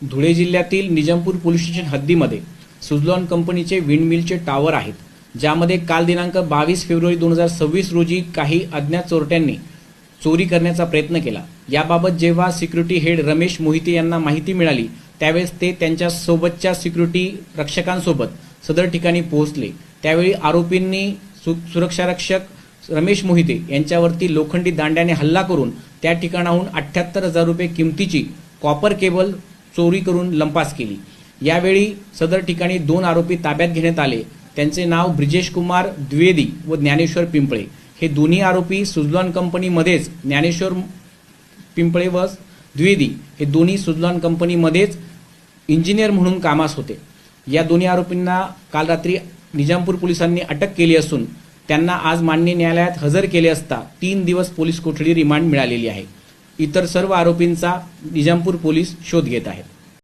धुळे जिल्ह्यातील Nizampur police station हद्दीमध्ये Suzlon कंपनीचे विंडमिलचे tower आहेत, ज्यामध्ये काल दिनांक 22 फेब्रुवारी 2026 रोजी काही अज्ञात चोरट्यांनी चोरी करण्याचा प्रयत्न केला। याबाबत जेव्हा सिक्युरिटी हेड रमेश मोहिते यांना माहिती मिळाली, त्यावेळेस ते त्यांच्या सोबतच्या सिक्युरिटी रक्षकांसोबत सदर ठिकाणी पोहोचले। त्यावेळी आरोपींनी सुरक्षारक्षक रमेश मोहिते यांच्यावरती लोखंडी दांड्याने हल्ला करून त्या ठिकाणाहून 78,000 रुपये किमतीची कॉपर केबल चोरी करून लंपास केली। यावेळी सदर ठिकाणी 2 आरोपी ताब्यात घेण्यात आले। त्यांचे नाव ब्रिजेश कुमार द्विवेदी व ज्ञानेश्वर पिंपळे। हे दोन्ही आरोपी सुझलॉन कंपनीमध्येच ज्ञानेश्वर पिंपळे व द्विवेदी हे दोन्ही सुझलॉन कंपनीमध्येच इंजिनियर म्हणून कामास होते। या दोन्ही आरोपींना काल रात्री निजामपूर पोलिसांनी अटक केली असून त्यांना आज माननीय न्यायालयात हजर केले असता 3 दिवस पोलीस कोठडी रिमांड मिळालेली आहे। इतर सर्व आरोपींचा निजामपूर पोलीस शोध घेत आहेत।